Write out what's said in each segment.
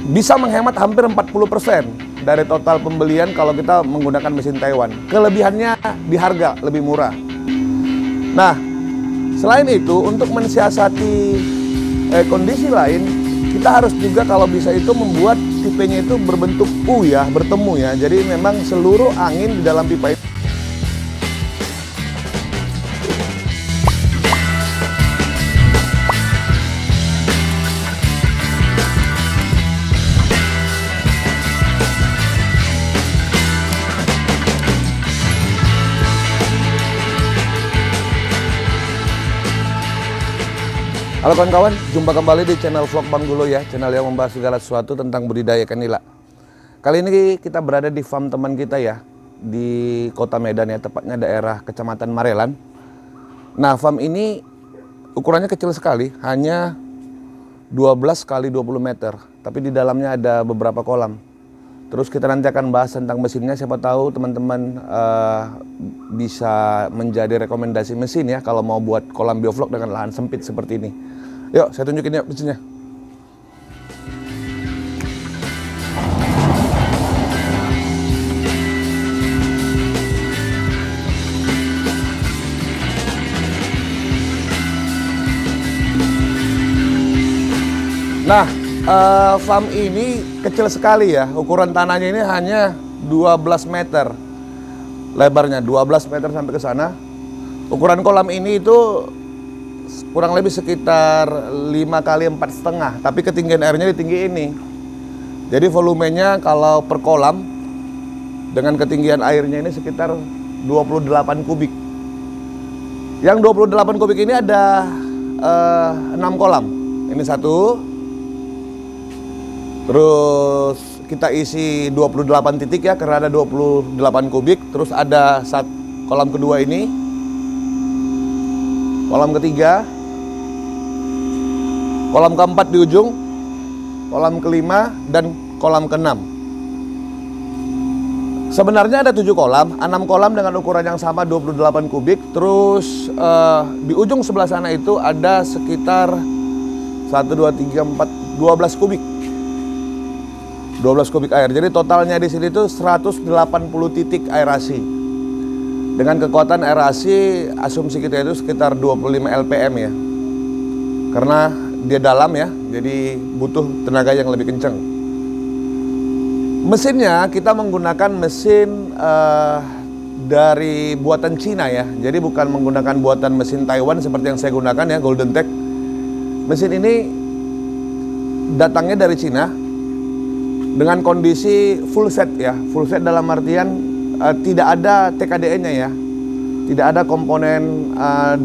bisa menghemat hampir 40% dari total pembelian kalau kita menggunakan mesin Taiwan. Kelebihannya di harga lebih murah. Nah, selain itu untuk mensiasati kondisi lain, kita harus juga kalau bisa itu membuat tipenya itu berbentuk U ya, bertemu ya. Jadi memang seluruh angin di dalam pipa itu Halo kawan-kawan, jumpa kembali di channel vlog Bang Dulo ya, channel yang membahas segala sesuatu tentang budidaya ikan nila. Kali ini kita berada di farm teman kita ya, di kota Medan ya, tepatnya daerah Kecamatan Marelan. Nah, farm ini ukurannya kecil sekali, hanya 12 kali 20 meter, tapi di dalamnya ada beberapa kolam. Terus kita nanti akan bahas tentang mesinnya, siapa tahu teman-teman bisa menjadi rekomendasi mesin ya, kalau mau buat kolam bioflok dengan lahan sempit seperti ini. Yuk, saya tunjukin ya mesinnya. Nah, farm ini kecil sekali ya. Ukuran tanahnya ini hanya 12 meter. Lebarnya 12 meter sampai ke sana. Ukuran kolam ini itu kurang lebih sekitar 5 kali 4,5, tapi ketinggian airnya di tinggi ini. Jadi volumenya kalau per kolam dengan ketinggian airnya ini sekitar 28 kubik. Yang 28 kubik ini ada 6 kolam. Ini satu. Terus kita isi 28 titik ya, karena ada 28 kubik. Terus ada kolam kedua ini. Kolam ketiga, kolam keempat di ujung, kolam kelima, dan kolam keenam. Sebenarnya ada 7 kolam, 6 kolam dengan ukuran yang sama 28 kubik. Terus di ujung sebelah sana itu ada sekitar 1, 2, 3, 4, 12 kubik. 12 kubik air. Jadi totalnya di sini tuh 180 titik aerasi. Dengan kekuatan aerasi asumsi kita itu sekitar 25 LPM ya. Karena dia dalam ya, jadi butuh tenaga yang lebih kencang. Mesinnya kita menggunakan mesin dari buatan Cina ya. Jadi bukan menggunakan buatan mesin Taiwan seperti yang saya gunakan ya, Golden Tech. Mesin ini datangnya dari Cina dengan kondisi full set ya. Full set dalam artian tidak ada TKDN-nya ya, tidak ada komponen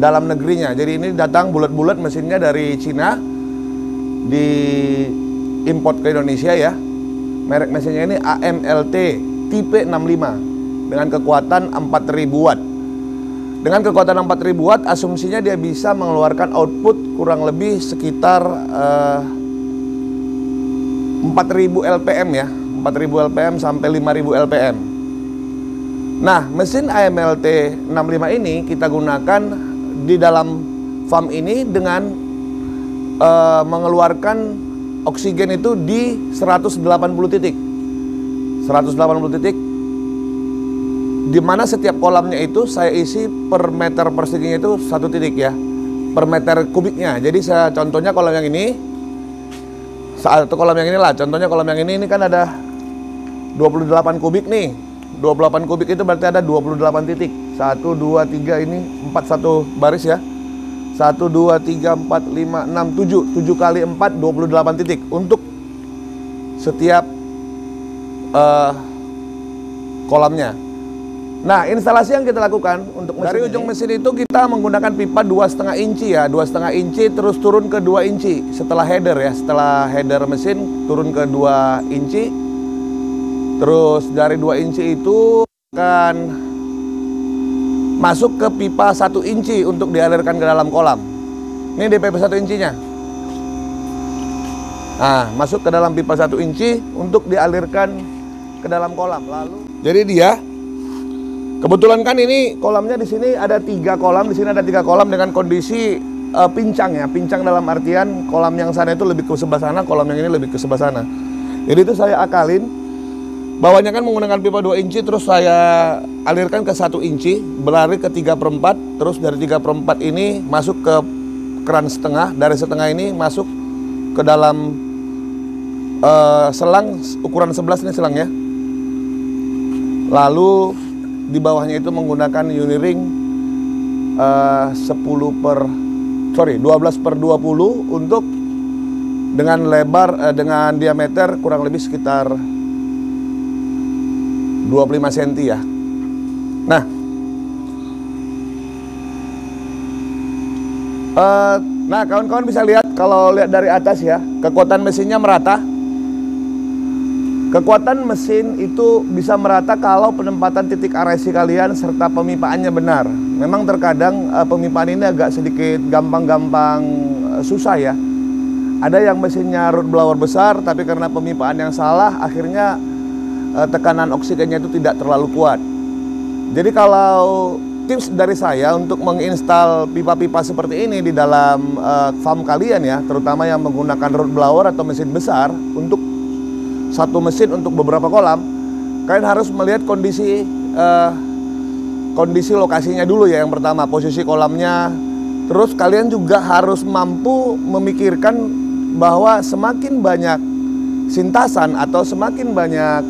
dalam negerinya. Jadi ini datang bulat-bulat mesinnya dari Cina, diimport ke Indonesia ya. Merek mesinnya ini AMLT tipe 65 dengan kekuatan 4000 watt. Dengan kekuatan 4000 watt, asumsinya dia bisa mengeluarkan output kurang lebih sekitar 4000 LPM ya, 4000 LPM sampai 5000 LPM. Nah, mesin AMLT 65 ini kita gunakan di dalam farm ini dengan mengeluarkan oksigen itu di 180 titik. 180 titik, di mana setiap kolamnya itu saya isi per meter perseginya itu 1 titik ya, per meter kubiknya. Jadi contohnya kolam yang ini, satu kolam yang inilah, contohnya kolam yang ini kan ada 28 kubik nih. 28 kubik itu berarti ada 28 titik. 1, 2, 3 ini 4 satu baris ya. 1, 2, 3, 4, 5, 6, 7. 7 kali 4, 28 titik untuk setiap kolamnya. Nah, instalasi yang kita lakukan untuk mesin dari ujung mesin itu kita menggunakan pipa 2,5 inci ya. 2,5 inci terus turun ke 2 inci setelah header ya. Setelah header mesin turun ke 2 inci. Terus dari 2 inci itu akan masuk ke pipa 1 inci untuk dialirkan ke dalam kolam. Ini DPP 1 incinya. Nah, masuk ke dalam pipa 1 inci untuk dialirkan ke dalam kolam. Lalu, jadi dia, kebetulan kan ini kolamnya di sini ada 3 kolam, di sini ada 3 kolam dengan kondisi pincang ya. Pincang dalam artian kolam yang sana itu lebih ke sebelah sana, kolam yang ini lebih ke sebelah sana. Jadi itu saya akalin, bawahnya kan menggunakan pipa 2 inci, terus saya alirkan ke 1 inci, berlari ke 3/4, terus dari 3/4 ini masuk ke keran setengah, dari setengah ini masuk ke dalam selang ukuran 11 ini selangnya. Lalu di bawahnya itu menggunakan Uniring 12/20 untuk dengan lebar dengan diameter kurang lebih sekitar 25 cm ya. Nah, kawan-kawan bisa lihat kalau lihat dari atas ya, kekuatan mesinnya merata. Kekuatan mesin itu bisa merata kalau penempatan titik RSI kalian serta pemipaannya benar. Memang terkadang pemipaan ini agak sedikit gampang-gampang susah ya. Ada yang mesinnya root blower besar, tapi karena pemipaan yang salah, akhirnya tekanan oksigennya itu tidak terlalu kuat. Jadi kalau tips dari saya untuk menginstal pipa-pipa seperti ini di dalam farm kalian ya, terutama yang menggunakan root blower atau mesin besar, untuk satu mesin untuk beberapa kolam, kalian harus melihat kondisi lokasinya dulu ya. Yang pertama, posisi kolamnya. Terus kalian juga harus mampu memikirkan bahwa semakin banyak sintasan atau semakin banyak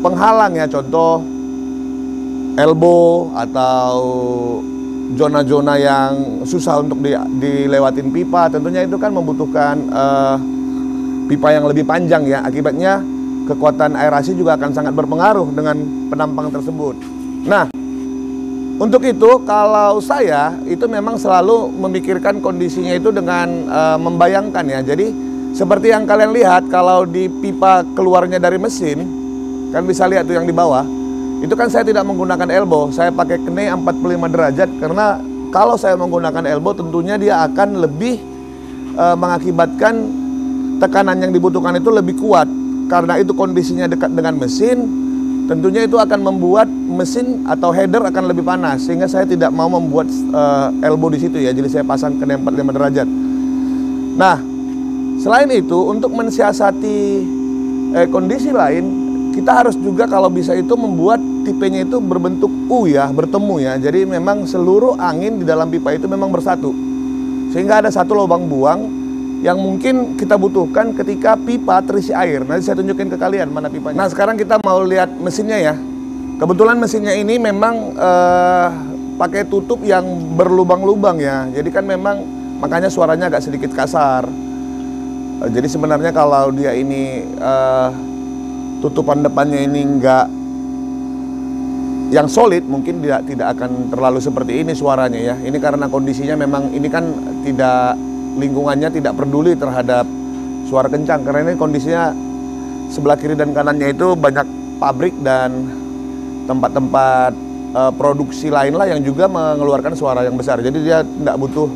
penghalang ya, contoh elbow atau zona-zona yang susah untuk dilewatin pipa, tentunya itu kan membutuhkan pipa yang lebih panjang ya. Akibatnya kekuatan aerasi juga akan sangat berpengaruh dengan penampang tersebut. Nah, untuk itu kalau saya itu memang selalu memikirkan kondisinya itu dengan membayangkan ya. Jadi seperti yang kalian lihat, kalau di pipa keluarnya dari mesin, kan bisa lihat tuh yang di bawah, itu kan saya tidak menggunakan elbow, saya pakai knei 45 derajat, karena kalau saya menggunakan elbow tentunya dia akan lebih mengakibatkan tekanan yang dibutuhkan itu lebih kuat. Karena itu kondisinya dekat dengan mesin, tentunya itu akan membuat mesin atau header akan lebih panas, sehingga saya tidak mau membuat elbow di situ ya. Jadi saya pasang knei 45 derajat. Nah, selain itu untuk mensiasati kondisi lain, kita harus juga kalau bisa itu membuat tipenya itu berbentuk U ya, bertemu ya. Jadi memang seluruh angin di dalam pipa itu memang bersatu, sehingga ada satu lubang buang yang mungkin kita butuhkan ketika pipa terisi air. Nanti saya tunjukin ke kalian mana pipanya. Nah, sekarang kita mau lihat mesinnya ya. Kebetulan mesinnya ini memang pakai tutup yang berlubang-lubang ya. Jadi kan memang makanya suaranya agak sedikit kasar. Jadi sebenarnya kalau dia ini tutupan depannya ini enggak yang solid, mungkin tidak akan terlalu seperti ini suaranya ya. Ini karena kondisinya memang ini kan lingkungannya tidak peduli terhadap suara kencang, karena ini kondisinya sebelah kiri dan kanannya itu banyak pabrik dan tempat-tempat produksi lain lah yang juga mengeluarkan suara yang besar. Jadi dia tidak butuh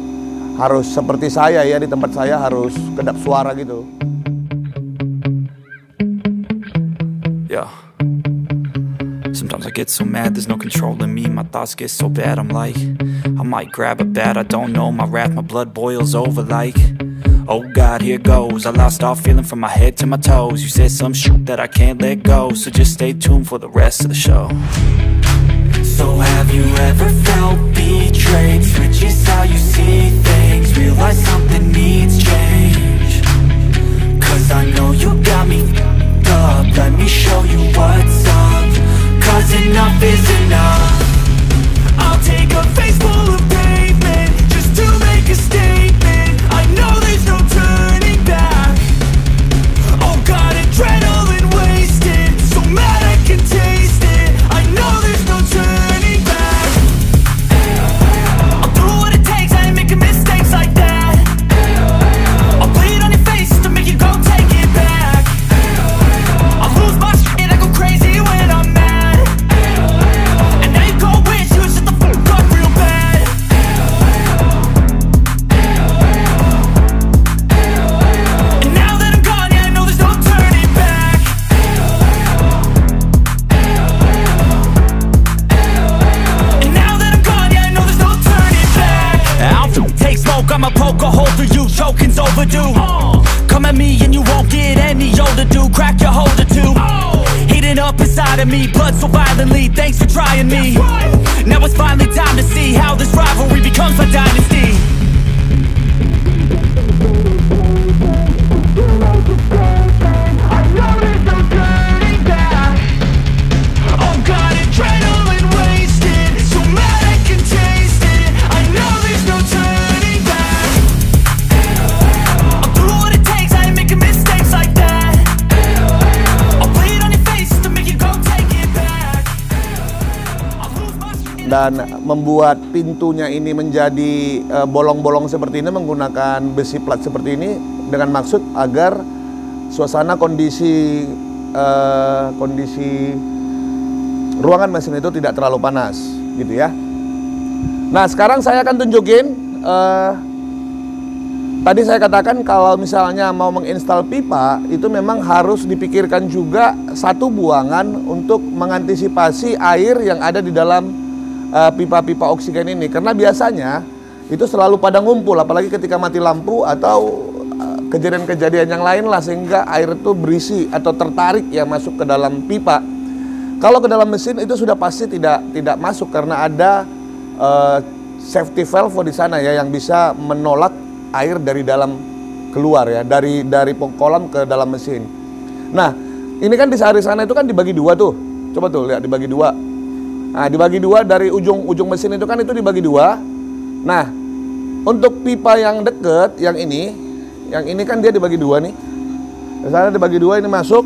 harus seperti saya ya, di tempat saya harus kedap suara gitu. Yeah. Sometimes I get so mad, there's no controlling me. My thoughts get so bad, I'm like, I might grab a bat, I don't know. My wrath, my blood boils over like, oh God, here goes. I lost all feeling from my head to my toes. You said some shit that I can't let go, so just stay tuned for the rest of the show. So have you ever felt betrayed? Switches how you see things, realize something needs change. Cause I know you got me f***ed up, let me show you what's up. Cause enough is enough. I'll take a face full of pavement just to make a statement. I know there's no turning back. Oh God, adrenaline wasted, so mad I can taste it. I know there's no turning back. I'll do what it takes, I ain't making mistakes like that. Come at me and you won't get any older, dude. Crack your holder too. Heating up inside of me, blood so violently. Thanks for trying me. Now it's finally time to see how this rivalry becomes my dynasty. Dan membuat pintunya ini menjadi bolong-bolong seperti ini menggunakan besi plat seperti ini dengan maksud agar suasana kondisi ruangan mesin itu tidak terlalu panas gitu ya. Nah sekarang saya akan tunjukin tadi saya katakan kalau misalnya mau menginstal pipa itu memang harus dipikirkan juga satu buangan untuk mengantisipasi air yang ada di dalam pipa-pipa oksigen ini, karena biasanya itu selalu pada ngumpul apalagi ketika mati lampu atau kejadian-kejadian yang lain lah, sehingga air itu berisi atau tertarik ya masuk ke dalam pipa. Kalau ke dalam mesin itu sudah pasti tidak masuk karena ada safety valve di sana ya yang bisa menolak air dari dalam keluar ya, dari kolam ke dalam mesin. Nah ini kan di sehari sana itu kan dibagi dua tuh, coba tuh lihat dibagi dua. Nah, dibagi dua dari ujung mesin itu kan itu dibagi dua. Nah, untuk pipa yang deket, yang ini kan dia dibagi dua nih. Misalnya dibagi dua ini masuk.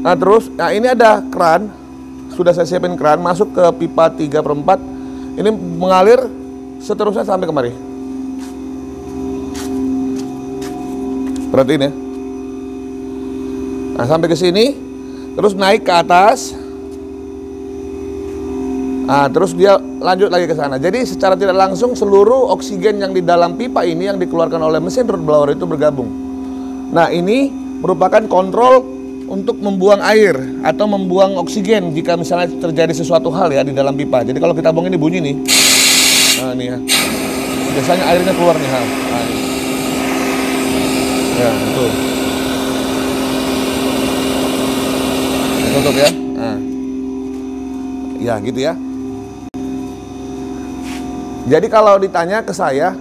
Nah, terus, nah ini ada keran. Sudah saya siapin keran masuk ke pipa 3/4. Ini mengalir seterusnya sampai kemari. Perhatiin ya. Nah, sampai ke sini, terus naik ke atas. Nah, terus dia lanjut lagi ke sana. Jadi secara tidak langsung seluruh oksigen yang di dalam pipa ini yang dikeluarkan oleh mesin root blower itu bergabung. Nah, ini merupakan kontrol untuk membuang air atau membuang oksigen jika misalnya terjadi sesuatu hal ya di dalam pipa. Jadi kalau kita buang ini bunyi nih. Nah, ini ya. Biasanya airnya keluar nih. Nah, ini. Ya, betul. Tutup ya. Nah. Ya, gitu ya. Jadi kalau ditanya ke saya,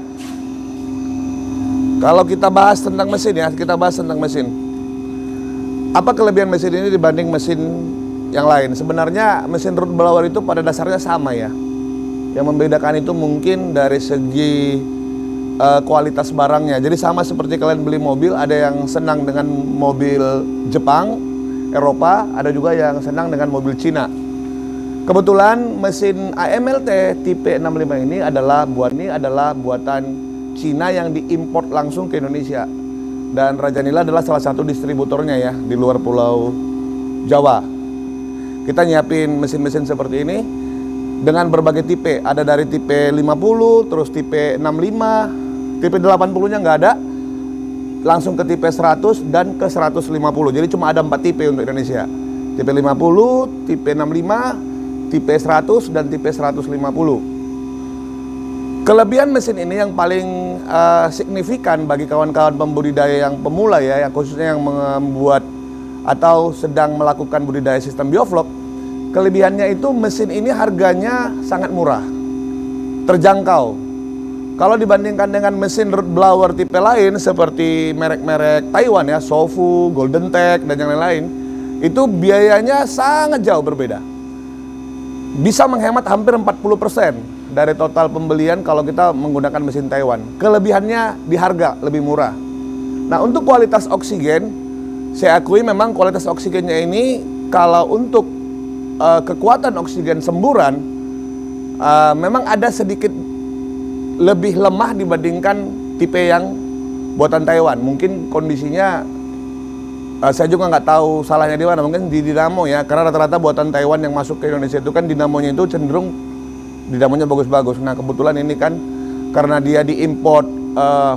kalau kita bahas tentang mesin ya, kita bahas tentang mesin. Apa kelebihan mesin ini dibanding mesin yang lain? Sebenarnya mesin root blower itu pada dasarnya sama ya. Yang membedakan itu mungkin dari segi kualitas barangnya. Jadi sama seperti kalian beli mobil, ada yang senang dengan mobil Jepang, Eropa, ada juga yang senang dengan mobil Cina. Kebetulan mesin AMLT tipe 65 ini adalah buatan Cina yang diimport langsung ke Indonesia. Dan Rajanila adalah salah satu distributornya ya di luar Pulau Jawa. Kita nyiapin mesin-mesin seperti ini dengan berbagai tipe. Ada dari tipe 50, terus tipe 65, tipe 80-nya nggak ada. Langsung ke tipe 100 dan ke 150. Jadi cuma ada 4 tipe untuk Indonesia. Tipe 50, tipe 65, tipe 100 dan tipe 150. Kelebihan mesin ini yang paling signifikan bagi kawan-kawan pembudidaya yang pemula ya, yang khususnya yang membuat atau sedang melakukan budidaya sistem bioflok, kelebihannya itu mesin ini harganya sangat murah, terjangkau. Kalau dibandingkan dengan mesin root blower tipe lain seperti merek-merek Taiwan ya, Sofu, Golden Tech dan yang lain-lain, itu biayanya sangat jauh berbeda. Bisa menghemat hampir 40% dari total pembelian kalau kita menggunakan mesin Taiwan. Kelebihannya di harga lebih murah. Nah, untuk kualitas oksigen, saya akui memang kualitas oksigennya ini kalau untuk kekuatan oksigen semburan memang ada sedikit lebih lemah dibandingkan tipe yang buatan Taiwan. Mungkin kondisinya saya juga nggak tahu salahnya di mana, mungkin di dinamo ya, karena rata-rata buatan Taiwan yang masuk ke Indonesia itu kan dinamonya itu cenderung dinamonya bagus-bagus. Nah kebetulan ini kan karena dia diimport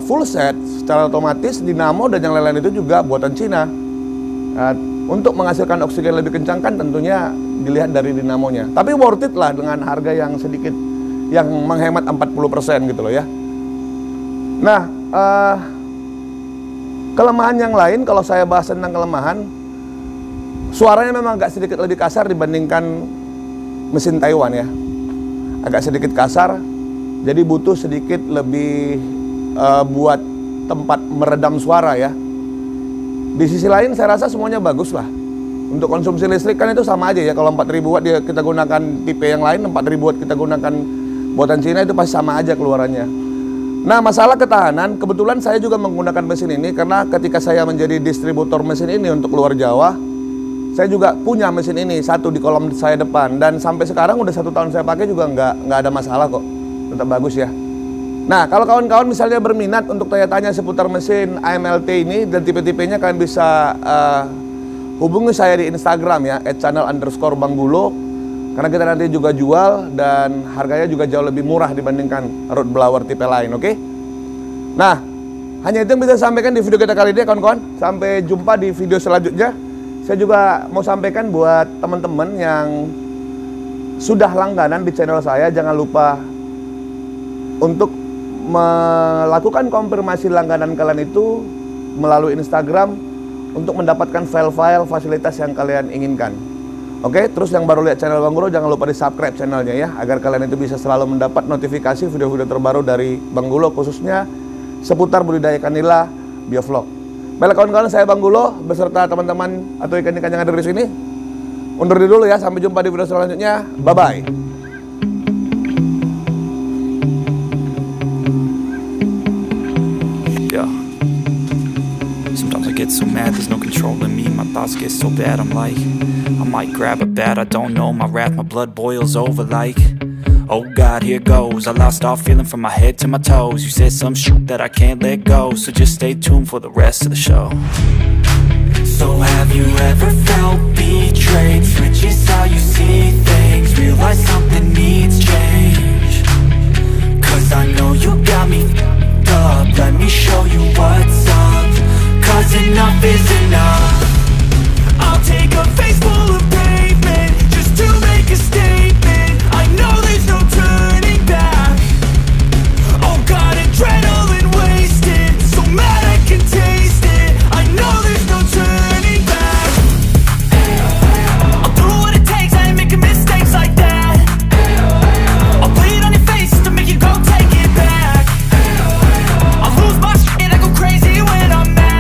full set, secara otomatis dinamo dan yang lain-lain itu juga buatan Cina. Nah, untuk menghasilkan oksigen lebih kencang kan tentunya dilihat dari dinamonya. Tapi worth it lah dengan harga yang sedikit, yang menghemat 40% gitu loh ya. Nah, Kelemahan yang lain, kalau saya bahas tentang kelemahan, suaranya memang agak sedikit lebih kasar dibandingkan mesin Taiwan ya. Agak sedikit kasar, jadi butuh sedikit lebih buat tempat meredam suara ya. Di sisi lain saya rasa semuanya bagus lah. Untuk konsumsi listrik kan itu sama aja ya. Kalau 4000 watt kita gunakan tipe yang lain, 4000 watt kita gunakan buatan Cina, itu pasti sama aja keluarannya. Nah, masalah ketahanan, kebetulan saya juga menggunakan mesin ini karena ketika saya menjadi distributor mesin ini untuk luar Jawa, saya juga punya mesin ini satu di kolom saya depan, dan sampai sekarang udah 1 tahun saya pakai juga nggak ada masalah kok, tetap bagus ya. Nah, kalau kawan-kawan misalnya berminat untuk tanya-tanya seputar mesin AMLT ini dan tipe-tipenya, kalian bisa hubungi saya di Instagram ya, @channel_Bang Bulo, karena kita nanti juga jual dan harganya juga jauh lebih murah dibandingkan road blower tipe lain, oke? Nah, hanya itu yang bisa saya sampaikan di video kita kali ini kawan-kawan. Sampai jumpa di video selanjutnya. Saya juga mau sampaikan buat teman-teman yang sudah langganan di channel saya, jangan lupa untuk melakukan konfirmasi langganan kalian itu melalui Instagram untuk mendapatkan file-file fasilitas yang kalian inginkan. Oke, terus yang baru lihat channel Bang Bulo, jangan lupa di subscribe channelnya ya, agar kalian itu bisa selalu mendapat notifikasi video-video terbaru dari Bang Bulo, khususnya seputar budidaya ikan nila biovlog. Baiklah kawan-kawan, saya Bang Bulo beserta teman-teman atau ikan-ikan yang ada di sini undur diri dulu ya, sampai jumpa di video selanjutnya. Bye-bye. Get so mad, there's no controlling me. My thoughts get so bad, I'm like, I might grab a bat, I don't know. My wrath, my blood boils over like, oh God, here goes. I lost all feeling from my head to my toes. You said some shit that I can't let go, so just stay tuned for the rest of the show. So have you ever felt betrayed? Switches how you see things, realize something needs change. Cause I know you got me f***ed up, let me show you what's up. Cause enough is enough. I'll take a face full of pavement just to make a statement. I know there's no turning back. Oh God, adrenaline wasted, so mad I can taste it. I know there's no turning back. I'll do what it takes, I ain't making mistakes like that. I'll bleed on your face to make you go take it back. I'll lose my shit and I go crazy when I'm mad.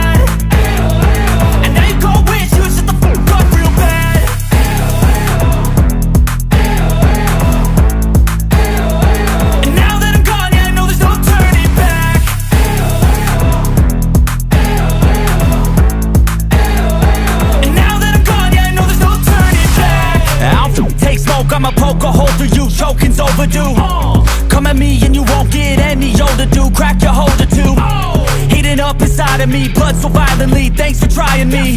I'ma poke a hole through you, choking's overdue. Come at me and you won't get any older, dude. Crack your holder too. Heating up inside of me, blood so violently. Thanks for trying me.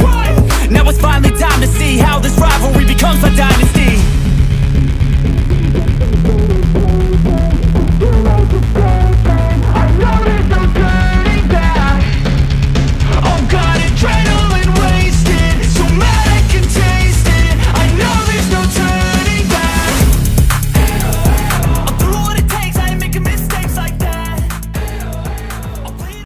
Now it's finally time to see how this rivalry becomes a dynasty.